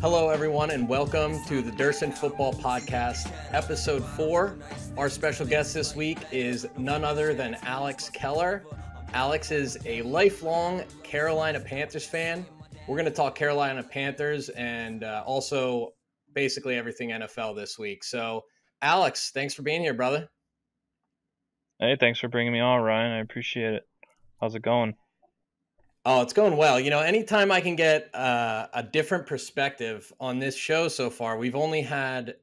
Hello, everyone, and welcome to the Derson Football Podcast, Episode 4. Our special guest this week is none other than Alex Keller. Alex is a lifelong Carolina Panthers fan. We're going to talk Carolina Panthers and also basically everything NFL this week. So, Alex, thanks for being here, brother. Hey, thanks for bringing me on, Ryan. I appreciate it. How's it going? Oh, it's going well. You know, anytime I can get a different perspective on this show so far, we've only had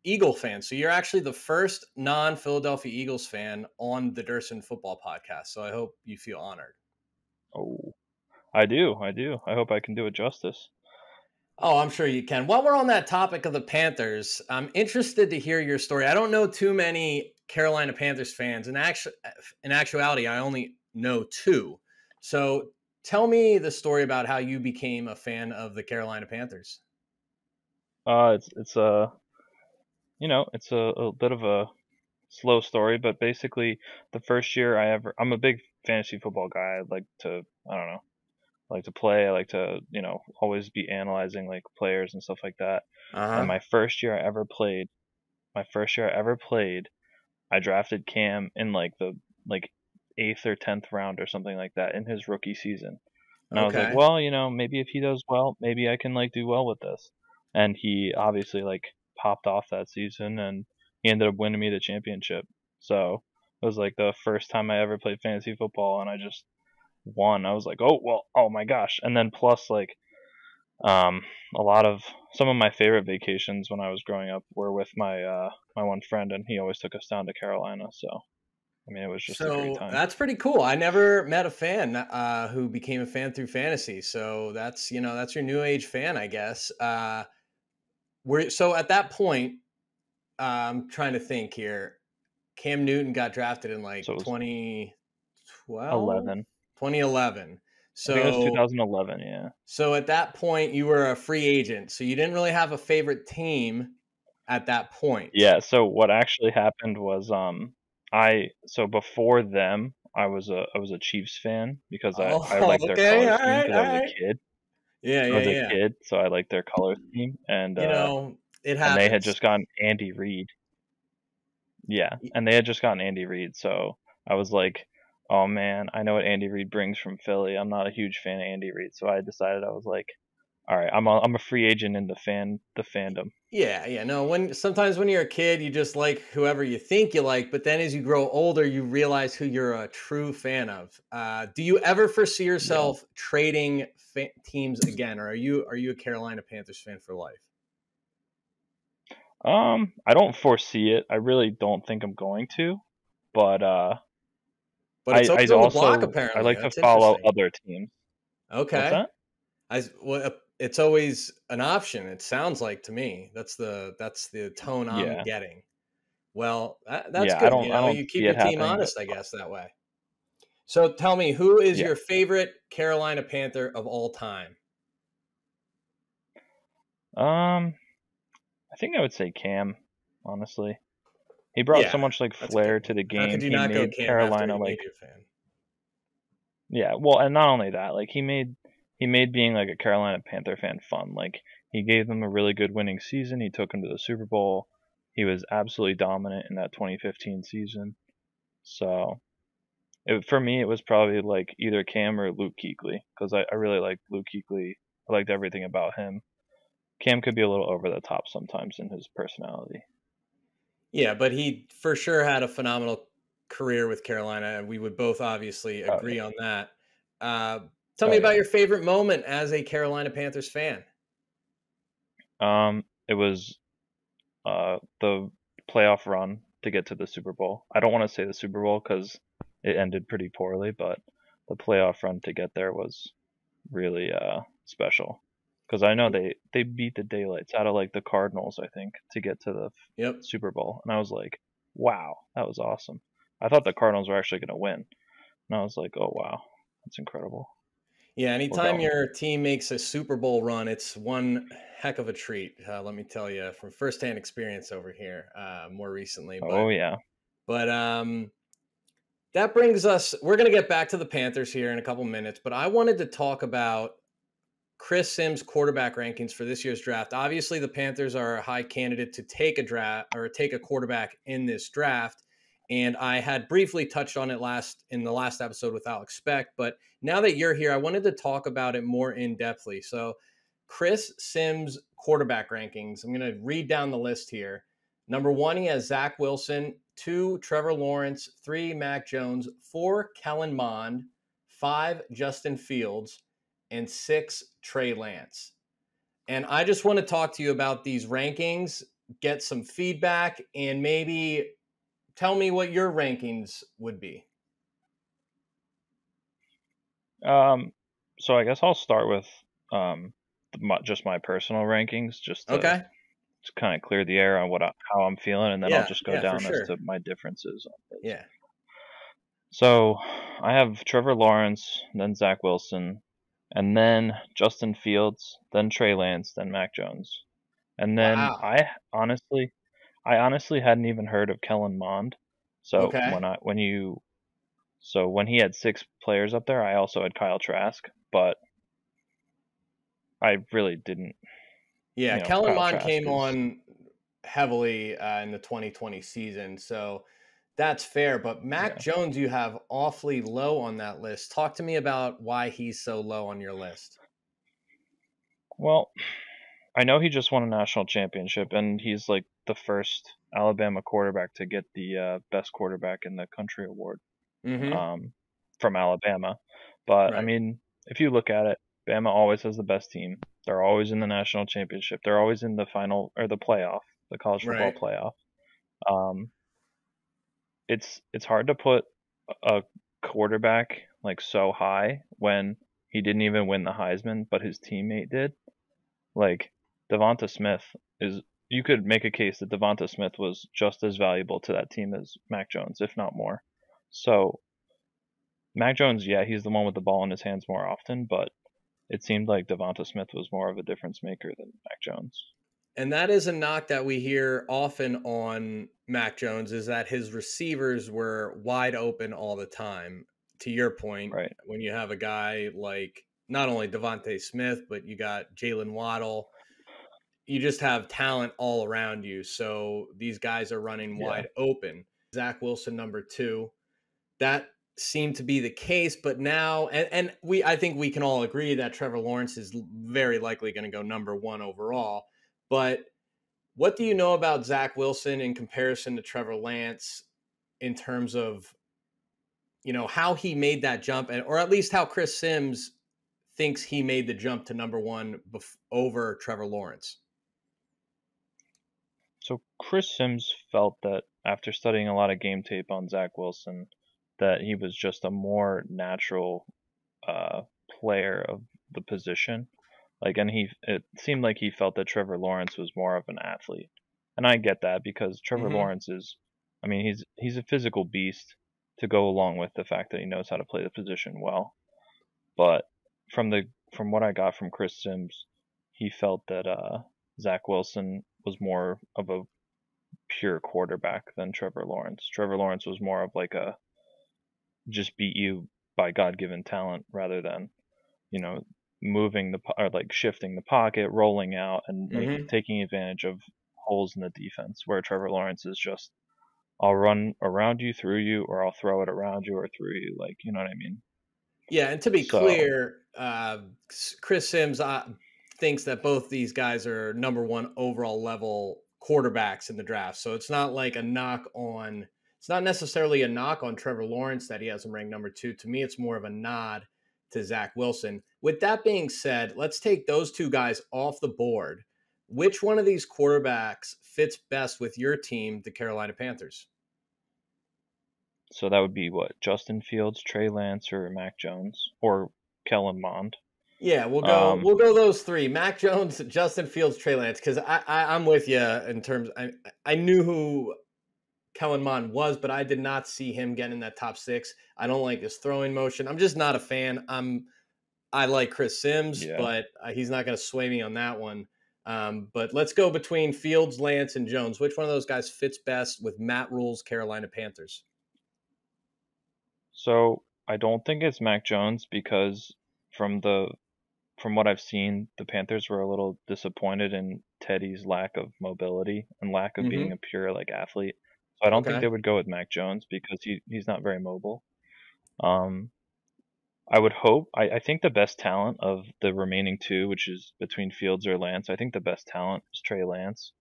Eagle fans. So you're actually the first non-Philadelphia Eagles fan on the Derson Football Podcast. So I hope you feel honored. Oh, I do. I hope I can do it justice. Oh, I'm sure you can. While we're on that topic of the Panthers, I'm interested to hear your story. I don't know too many Carolina Panthers fans. In actuality, I only know two. So tell me the story about how you became a fan of the Carolina Panthers. It's a bit of a slow story, but basically the first year I'm a big fantasy football guy. I like to play. I like to, always be analyzing like players and stuff like that. And my first year I ever played, I drafted Cam in the 8th or 10th round or something like that in his rookie season. And I was like, well, maybe if he does well, maybe I can do well with this. And he obviously popped off that season, and he ended up winning me the championship. So it was the first time I ever played fantasy football, and I just won. I was like, oh my gosh. And then plus some of my favorite vacations when I was growing up were with my one friend, and he always took us down to Carolina. So I mean, it was just a great time. That's pretty cool. I never met a fan who became a fan through fantasy. So that's your new age fan, I guess. So at that point, I'm trying to think here. Cam Newton got drafted in 2012? 2011. So I think it was 2011, yeah. So at that point, you were a free agent. So you didn't really have a favorite team at that point. Yeah, so what actually happened was before them, I was a Chiefs fan because I liked their color scheme because I was a kid. I was a kid, so I liked their color scheme, and it happens. And they had just gotten Andy Reid. Yeah, and they had just gotten Andy Reid, so I was like, oh man, I know what Andy Reid brings from Philly. I'm not a huge fan of Andy Reid, so I decided I was like, all right, I'm a free agent in the fandom. Yeah. No, sometimes when you're a kid, you just like whoever you think you like, but then as you grow older, you realize who you're a true fan of. Do you ever foresee yourself trading teams again, or are you a Carolina Panthers fan for life? I don't foresee it. I really don't think I'm going to, but it's I also block, apparently. I like to follow other teams. Okay. What's that? It's always an option. It sounds like to me. That's the tone I'm getting. Well, that's good. You keep your team honest, I guess, that way. So tell me, who is your favorite Carolina Panther of all time? I think I would say Cam, honestly. He brought so much flair to the game. How could you not go Cam Carolina after a fan? Yeah, well, and not only that, he made being a Carolina Panther fan fun. He gave them a really good winning season. He took them to the Super Bowl. He was absolutely dominant in that 2015 season. So for me, it was probably either Cam or Luke Kuechly, because I really liked Luke Kuechly. I liked everything about him. Cam could be a little over the top sometimes in his personality. Yeah, but he for sure had a phenomenal career with Carolina, and we would both obviously agree on that. Tell me about your favorite moment as a Carolina Panthers fan. It was the playoff run to get to the Super Bowl. I don't want to say the Super Bowl because it ended pretty poorly, but the playoff run to get there was really special. Because I know they beat the daylights out of the Cardinals, I think, to get to the Super Bowl. And I was like, wow, that was awesome. I thought the Cardinals were actually going to win. And I was like, oh, wow, that's incredible. Yeah, anytime your team makes a Super Bowl run, it's one heck of a treat. Let me tell you, from firsthand experience over here more recently. But that brings us, we're going to get back to the Panthers here in a couple minutes, but I wanted to talk about Chris Sims quarterback rankings for this year's draft. Obviously, the Panthers are a high candidate to take a quarterback in this draft. And I had briefly touched on it in the last episode with Alex Speck, but now that you're here, I wanted to talk about it more in depthly. So, Chris Sims quarterback rankings. I'm going to read down the list here. Number 1, he has Zack Wilson. 2, Trevor Lawrence. 3, Mack Jones. 4, Kellen Mond. 5, Justin Fields. And 6, Trey Lance. And I just want to talk to you about these rankings, get some feedback, and maybe tell me what your rankings would be. So I guess I'll start with just my personal rankings, just to kind of clear the air on how I'm feeling, and then I'll just go down as to my differences on this. Yeah. So I have Trevor Lawrence, then Zack Wilson, and then Justin Fields, then Trey Lance, then Mack Jones. And then I honestly hadn't even heard of Kellen Mond. So when he had 6 players up there, I also had Kyle Trask, but I really didn't. Yeah, Kellen Mond came on heavily in the 2020 season, so that's fair. But Mack Jones, you have awfully low on that list. Talk to me about why he's so low on your list. Well, I know he just won a national championship, and he's like the first Alabama quarterback to get the best quarterback in the country award from Alabama. But I mean, if you look at it, Bama always has the best team. They're always in the national championship. They're always in the final or the playoff, the college football playoff. It's hard to put a quarterback like so high when he didn't even win the Heisman, but his teammate did. Like Devonta Smith you could make a case that Devonta Smith was just as valuable to that team as Mack Jones, if not more. So Mack Jones, he's the one with the ball in his hands more often, but it seemed like Devonta Smith was more of a difference maker than Mack Jones. And that is a knock that we hear often on Mack Jones, is that his receivers were wide open all the time. To your point, when you have a guy like not only Devonta Smith, but you got Jalen Waddle, you just have talent all around you. So these guys are running wide open. Zack Wilson, number 2, that seemed to be the case, but now, I think we can all agree that Trevor Lawrence is very likely going to go number 1 overall. But what do you know about Zack Wilson in comparison to Trevor Lance in terms of, how he made that jump, or at least how Chris Sims thinks he made the jump to number 1 over Trevor Lawrence? So Chris Sims felt that after studying a lot of game tape on Zack Wilson, that he was just a more natural player of the position. It seemed like he felt that Trevor Lawrence was more of an athlete. And I get that, because Trevor Lawrence he's a physical beast to go along with the fact that he knows how to play the position well. But from what I got from Chris Sims, he felt that Zack Wilson was more of a pure quarterback than Trevor Lawrence. Trevor Lawrence was more of like a just beat you by God-given talent rather than, moving shifting the pocket, rolling out, and taking advantage of holes in the defense, where Trevor Lawrence is just, I'll run around you, through you, or I'll throw it around you or through you. Like, you know what I mean? Yeah, and to be clear, Chris Sims thinks that both these guys are number 1 overall level quarterbacks in the draft. So it's not like it's not necessarily a knock on Trevor Lawrence that he has him ranked number 2. To me, it's more of a nod to Zack Wilson. With that being said, let's take those 2 guys off the board. Which one of these quarterbacks fits best with your team, the Carolina Panthers? So that would be what? Justin Fields, Trey Lance, or Mack Jones, or Kellen Mond? Yeah, we'll go those 3: Mack Jones, Justin Fields, Trey Lance. Because I'm with you in terms. I knew who Kellen Mond was, but I did not see him getting in that top 6. I don't like his throwing motion. I'm just not a fan. I like Chris Sims, but he's not going to sway me on that one. But let's go between Fields, Lance, and Jones. Which one of those guys fits best with Matt Rule's Carolina Panthers? So I don't think it's Mack Jones, because from the from what I've seen, the Panthers were a little disappointed in Teddy's lack of mobility and lack of being Mm-hmm. a pure like athlete. So I don't think Okay. they would go with Mack Jones because he's not very mobile. Um, I would hope. I think the best talent of the remaining two, which is between Fields or Lance, I think the best talent is Trey Lance.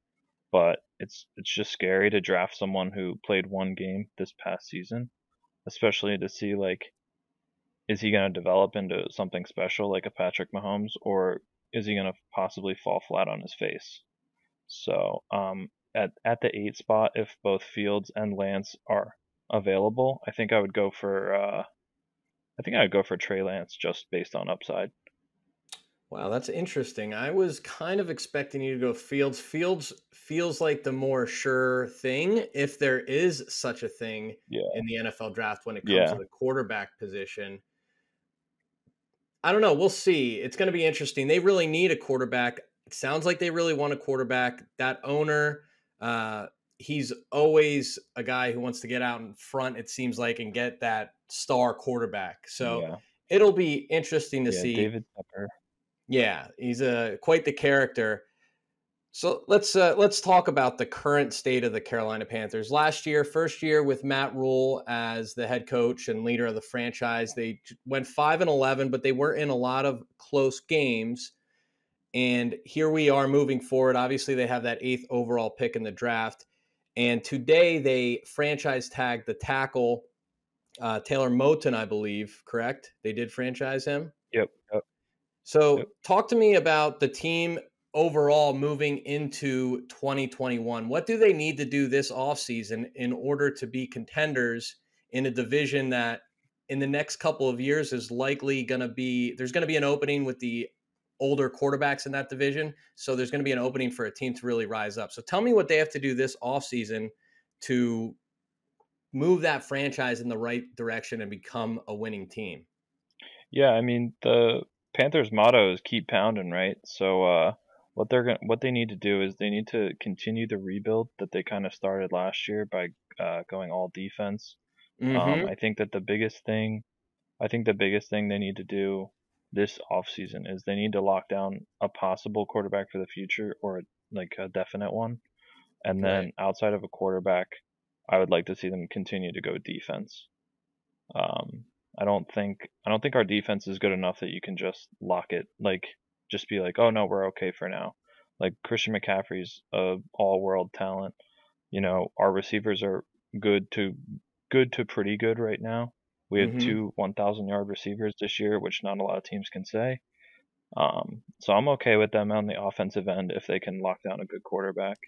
But it's just scary to draft someone who played one game this past season, especially to see like, is he going to develop into something special like a Patrick Mahomes, or is he going to possibly fall flat on his face? So at the 8 spot, if both Fields and Lance are available, I think I would go for Trey Lance just based on upside. Wow, that's interesting. I was kind of expecting you to go Fields. Fields feels like the more sure thing, if there is such a thing Yeah, in the NFL draft when it comes to yeah, the quarterback position. I don't know. We'll see. It's going to be interesting. They really need a quarterback. It sounds like they really want a quarterback. That owner, uh, he's always a guy who wants to get out in front, it seems like, and get that star quarterback. So yeah, it'll be interesting to yeah. see. David Tepper. Yeah, he's quite the character. So let's talk about the current state of the Carolina Panthers. Last year, first year with Matt Rule as the head coach and leader of the franchise, they went 5-11, but they were in a lot of close games. And here we are moving forward. Obviously, they have that 8th overall pick in the draft. And today they franchise tagged the tackle Taylor Moton, I believe. Correct? They did franchise him. Yep, yep, yep. So, talk to me about the team overall moving into 2021. What do they need to do this offseason in order to be contenders in a division that in the next couple of years is likely going to be there's going to be an opening with the older quarterbacks in that division. So, there's going to be an opening for a team to really rise up. So, tell me what they have to do this offseason to move that franchise in the right direction and become a winning team. Yeah, I mean the Panthers' motto is keep pounding, right? So what they need to do is they need to continue the rebuild that they kind of started last year by going all defense. Mm-hmm. I think that the biggest thing they need to do this offseason is they need to lock down a possible quarterback for the future, or like a definite one. And Right. then outside of a quarterback, I would like to see them continue to go defense. Um, I don't think our defense is good enough that you can just lock it, like just be like, oh no, we're okay for now. Like Christian McCaffrey's a all world talent. You know, our receivers are good to good to pretty good right now. We have Mm-hmm. two 1,000-yard receivers this year, which not a lot of teams can say. So I'm okay with them on the offensive end if they can lock down a good quarterback.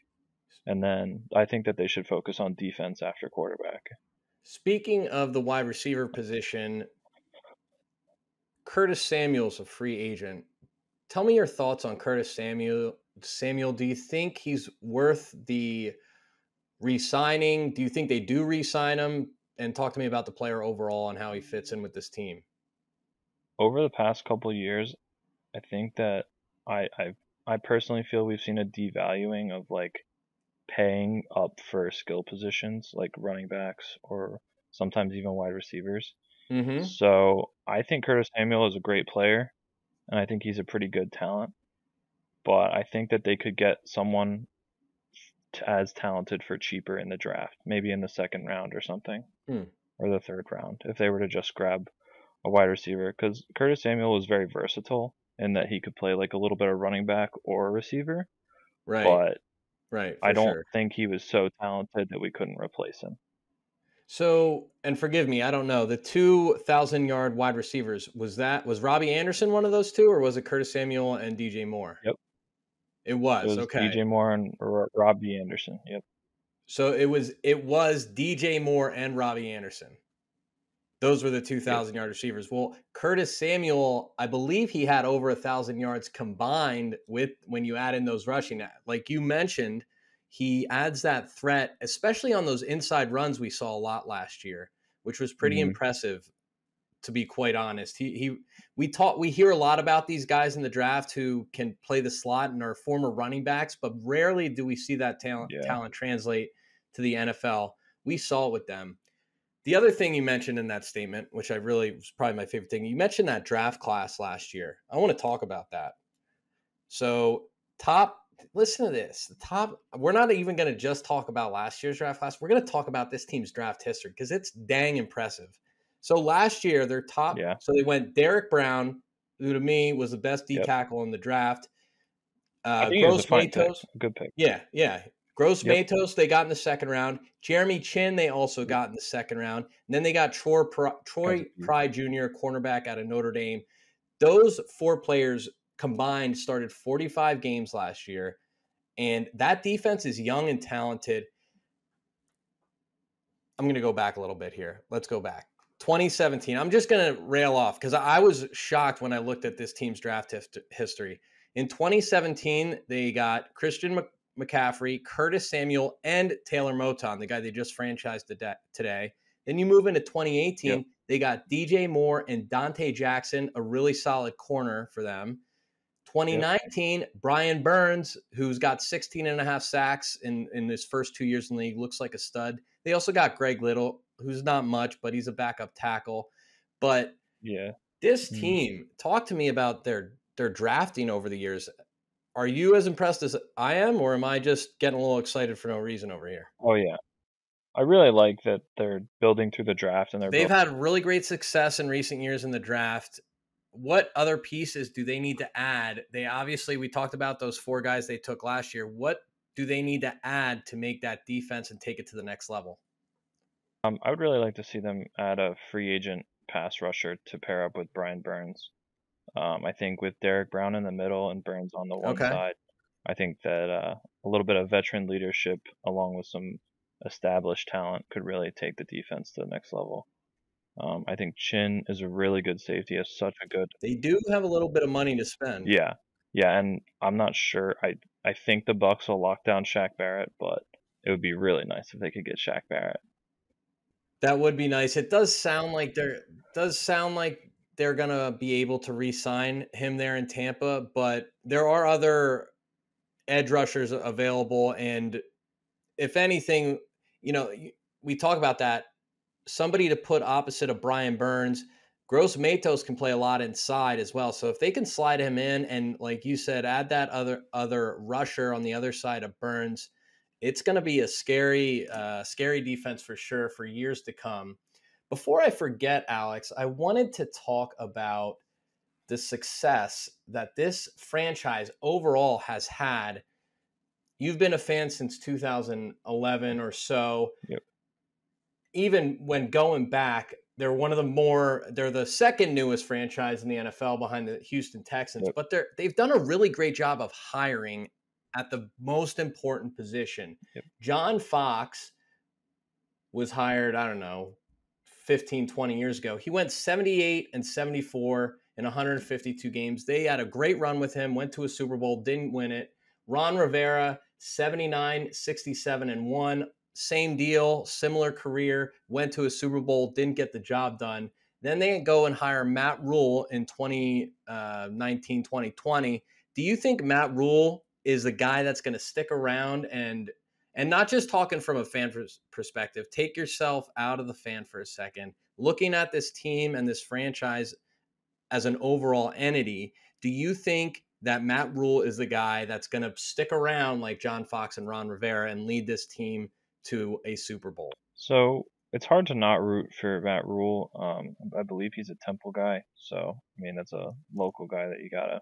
And then I think that they should focus on defense after quarterback. Speaking of the wide receiver position, Curtis Samuel's a free agent. Tell me your thoughts on Curtis Samuel. Samuel, do you think he's worth the re-signing? Do you think they do re-sign him? And talk to me about the player overall and how he fits in with this team. Over the past couple of years, I think that I I I personally feel we've seen a devaluing of like paying up for skill positions like running backs or sometimes even wide receivers. Mm-hmm. So I think Curtis Samuel is a great player, and I think he's a pretty good talent. But I think that they could get someone as talented for cheaper in the draft, maybe in the second round or something, Hmm. or the third round, if they were to just grab a wide receiver. Because Curtis Samuel is very versatile in that he could play like a little bit of running back or receiver, Right. but Right. I For don't sure. think he was so talented that we couldn't replace him. So, and forgive me, I don't know. The 2,000-yard wide receivers, was Robbie Anderson one of those two, or was it Curtis Samuel and DJ Moore? Yep. It It was. was Okay. DJ Moore and Robbie Anderson. Yep. So it was DJ Moore and Robbie Anderson. Those were the Yep. 2,000-yard receivers. Well, Curtis Samuel, I believe he had over 1,000 yards combined with when you add in those rushing. Like you mentioned, he adds that threat, especially on those inside runs we saw a lot last year, which was pretty Hmm. impressive. To be quite honest, we hear a lot about these guys in the draft who can play the slot and are former running backs, but rarely do we see that talent Yeah. talent translate to the NFL. We saw it with them. The other thing you mentioned in that statement, which I really was probably my favorite thing, you mentioned that draft class last year. I want to talk about that. So listen to this. We're not even going to just talk about last year's draft class. We're going to talk about this team's draft history because it's dang impressive. So last year, their top, so they went Derek Brown, who to me was the best D tackle in the draft. I think Gross Matos, good pick. Yeah. Gross Matos, they got in the second round. Jeremy Chin, they also got in the second round. And then they got Troy Pride Jr., cornerback out of Notre Dame. Those 4 players combined started 45 games last year. And that defense is young and talented. I'm going to go back a little bit here. Let's go back. 2017. I'm just going to rail off because I was shocked when I looked at this team's draft history. In 2017, they got Christian McCaffrey, Curtis Samuel, and Taylor Moton, the guy they just franchised today. Then you move into 2018, they got DJ Moore and Dante Jackson, a really solid corner for them. 2019, Brian Burns, who's got 16 and a half sacks in his first 2 years in the league, looks like a stud. They also got Greg Little, who's not much, but he's a backup tackle. But this team, talk to me about their drafting over the years. Are you as impressed as I am, or am I just getting a little excited for no reason over here? Oh, yeah. I really like that they're building through the draft. And they've had really great success in recent years in the draft. What other pieces do they need to add? We talked about those 4 guys they took last year. What do they need to add to make that defense and take it to the next level? I would really like to see them add a free agent pass rusher to pair up with Brian Burns. I think with Derek Brown in the middle and Burns on the one side, I think that a little bit of veteran leadership along with some established talent could really take the defense to the next level. I think Chin is a really good safety. Has such a good. They do have a little bit of money to spend. Yeah, and I'm not sure. I think the Bucs will lock down Shaq Barrett, but it would be really nice if they could get Shaq Barrett. That would be nice. It does sound like they're gonna be able to re-sign him there in Tampa, but there are other edge rushers available, and if anything, we talk about that. Somebody to put opposite of Brian Burns, Gross Matos can play a lot inside as well. So if they can slide him in and, like you said, add that other rusher on the other side of Burns, it's going to be a scary defense for sure for years to come. Before I forget, Alex, I wanted to talk about the success that this franchise overall has had. You've been a fan since 2011 or so. Yep. Even when going back, they're the second newest franchise in the NFL behind the Houston Texans, but they've done a really great job of hiring at the most important position. John Fox was hired, 15, 20 years ago. He went 78 and 74 in 152 games. They had a great run with him, went to a Super Bowl, didn't win it. Ron Rivera, 79, 67 and 1. Same deal, similar career, went to a Super Bowl, didn't get the job done. Then they go and hire Matt Rule in 2019, 2020. Do you think Matt Rule is the guy that's going to stick around and not just talking from a fan perspective, take yourself out of the fan for a second, looking at this team and this franchise as an overall entity, do you think that Matt Rule is the guy that's going to stick around like John Fox and Ron Rivera and lead this team to a Super Bowl? So it's hard to not root for Matt Rule. I believe he's a Temple guy. So, that's a local guy that you got to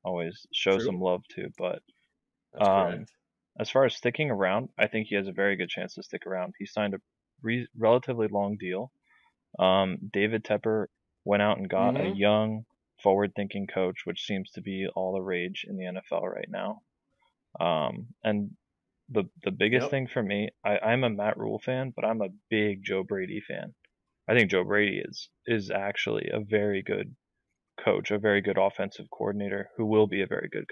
always show some love to. But as far as sticking around, I think he has a very good chance to stick around. He signed a relatively long deal. David Tepper went out and got a young, forward-thinking coach, which seems to be all the rage in the NFL right now. And the biggest thing for me, I'm a Matt Rule fan, but I'm a big Joe Brady fan. I think Joe Brady is actually a very good coach, a very good offensive coordinator who will be a very good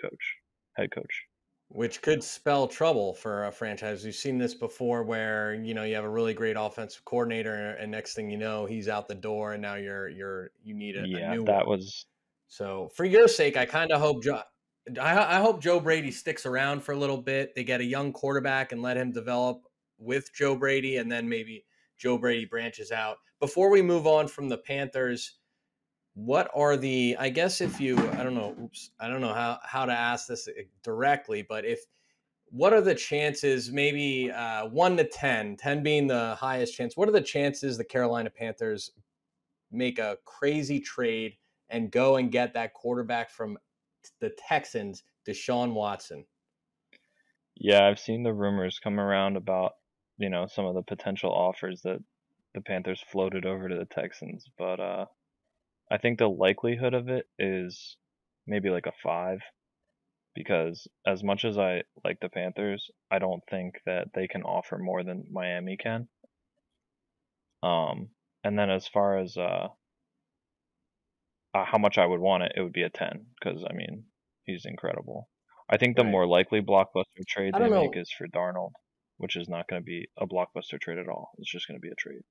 head coach. Which could spell trouble for a franchise. We've seen this before where, you have a really great offensive coordinator and next thing you know, he's out the door and now you need a new one. So for your sake, I kind of hope I hope Joe Brady sticks around for a little bit. They get a young quarterback and let him develop with Joe Brady and then maybe Joe Brady branches out. Before we move on from the Panthers, what are the, I guess if you, I don't know how to ask this directly, but what are the chances, maybe 1 to 10, 10 being the highest chance, what are the chances the Carolina Panthers make a crazy trade and go and get that quarterback from the Texans, Deshaun Watson? Yeah, I've seen the rumors come around about, some of the potential offers that the Panthers floated over to the Texans, but I think the likelihood of it is maybe like a 5, because as much as I like the Panthers, I don't think that they can offer more than Miami can. And then as far as how much I would want it, it would be a 10, because I mean, he's incredible. I think the Right. more likely blockbuster trade I they don't make know. is for Darnold, which is not going to be a blockbuster trade at all. It's just going to be a trade.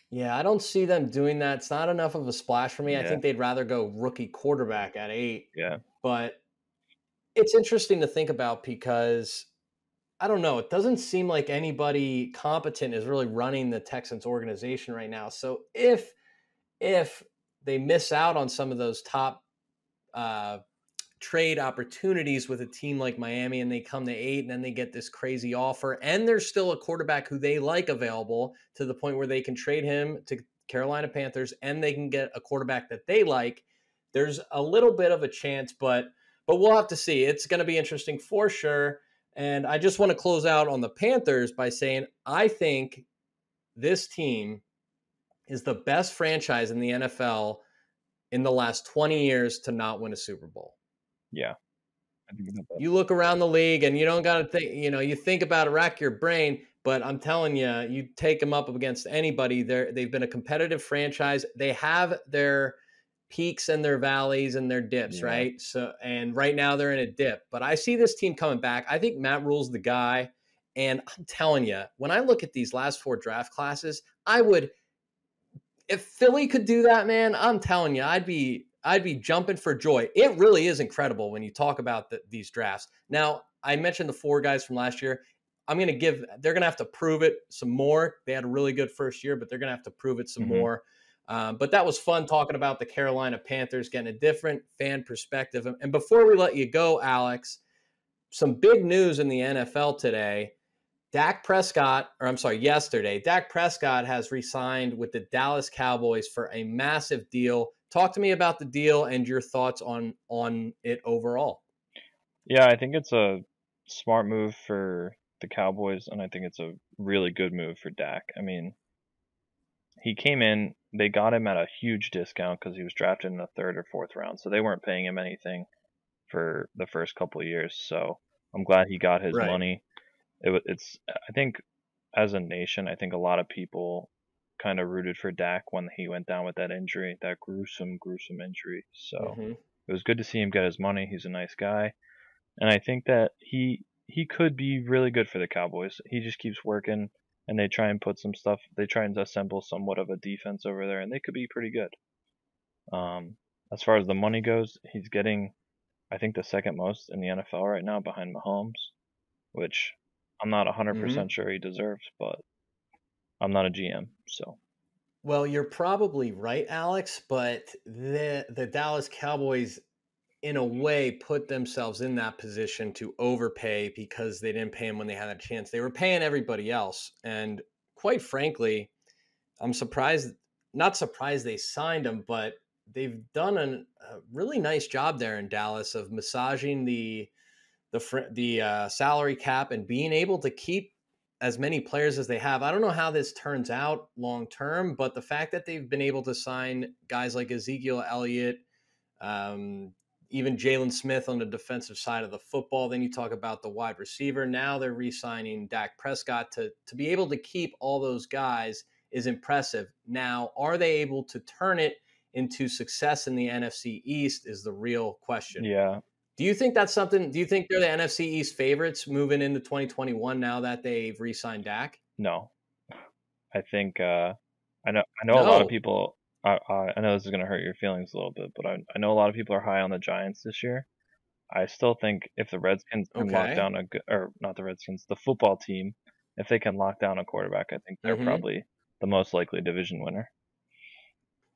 Yeah, I don't see them doing that. It's not enough of a splash for me. I Yeah, think they'd rather go rookie quarterback at 8. yeah, But it's interesting to think about because I don't know. It doesn't seem like anybody competent is really running the Texans organization right now. So if they miss out on some of those top uh, trade opportunities with a team like Miami and they come to 8 and then they get this crazy offer and there's still a quarterback who they like available to the point where they can trade him to Carolina Panthers and they can get a quarterback that they like, there's a little bit of a chance, but we'll have to see. It's going to be interesting for sure. And I just want to close out on the Panthers by saying I think this team is the best franchise in the NFL in the last 20 years to not win a Super Bowl. yeah. I think about that. You look around the league and you don't got to think, you think about it, rack your brain, but I'm telling you, you take them up against anybody. They've been a competitive franchise. They have their peaks and their valleys and their dips, Yeah, right? So, and right now they're in a dip, but I see this team coming back. I think Matt Rule's the guy. And I'm telling you, when I look at these last 4 draft classes, if Philly could do that, man, I'm telling you, I'd be jumping for joy. It really is incredible when you talk about these drafts. Now, I mentioned the 4 guys from last year. They're going to have to prove it some more. They had a really good first year, but they're going to have to prove it some more. But that was fun talking about the Carolina Panthers, getting a different fan perspective. And before we let you go, Alex, some big news in the NFL today. Yesterday, Dak Prescott has re-signed with the Dallas Cowboys for a massive deal. Talk to me about the deal and your thoughts on it overall. Yeah, I think it's a smart move for the Cowboys, and I think it's a really good move for Dak. I mean, he came in, they got him at a huge discount because he was drafted in the 3rd or 4th round, so they weren't paying him anything for the first couple of years. So I'm glad he got his money. I think as a nation, I think a lot of people kind of rooted for Dak when he went down with that injury, that gruesome injury. So it was good to see him get his money. He's a nice guy, and I think that he could be really good for the Cowboys. He just keeps working, and they try and assemble somewhat of a defense over there, and they could be pretty good. As far as the money goes, he's getting, I think, the second most in the NFL right now behind Mahomes, which I'm not 100% sure he deserves, but I'm not a GM, so. Well, you're probably right, Alex, but the Dallas Cowboys, in a way, put themselves in that position to overpay because they didn't pay him when they had a chance. They were paying everybody else. And quite frankly, I'm not surprised they signed him, but they've done a really nice job there in Dallas of massaging the salary cap and being able to keep as many players as they have. I don't know how this turns out long term, but the fact that they've been able to sign guys like Ezekiel Elliott, even Jalen Smith on the defensive side of the football. Then you talk about the wide receiver. Now they're re-signing Dak Prescott to be able to keep all those guys is impressive. Now, are they able to turn it into success in the NFC East is the real question. Yeah. Do you think that's something? Do you think they're the NFC East favorites moving into 2021 now that they've re-signed Dak? No, I think I know a lot of people. I know this is going to hurt your feelings a little bit, but I know a lot of people are high on the Giants this year. I still think if the Redskins can lock down or not the Redskins, the football team if they can lock down a quarterback, I think they're probably the most likely division winner.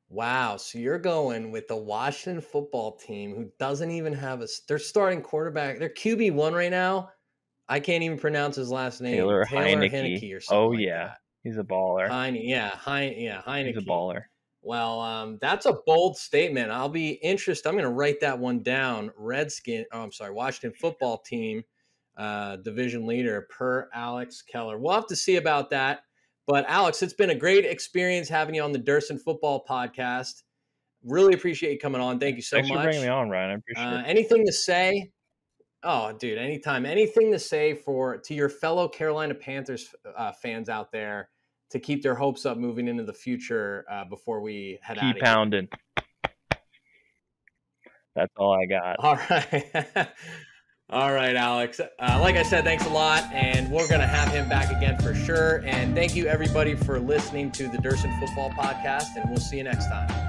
Wow, so you're going with the Washington football team who doesn't even have their starting quarterback. They're QB1 right now. I can't even pronounce his last name. Taylor Heineke or something. Oh like yeah, that. he's a baller. Heineke. He's a baller. Well, that's a bold statement. I'll be interested. I'm going to write that one down. Washington football team, division leader per Alex Keller. We'll have to see about that. But Alex, it's been a great experience having you on the Derson Football Podcast. Really appreciate you coming on. Thank you so much. Thanks for bringing me on, Ryan. I appreciate it. Anything to say? Oh, dude, anytime. Anything to say to your fellow Carolina Panthers fans out there to keep their hopes up moving into the future before we head out of here? Keep pounding. That's all I got. All right. All right, Alex. Like I said, thanks a lot, and we're going to have him back again for sure. And thank you, everybody, for listening to the Derson Football Podcast, and we'll see you next time.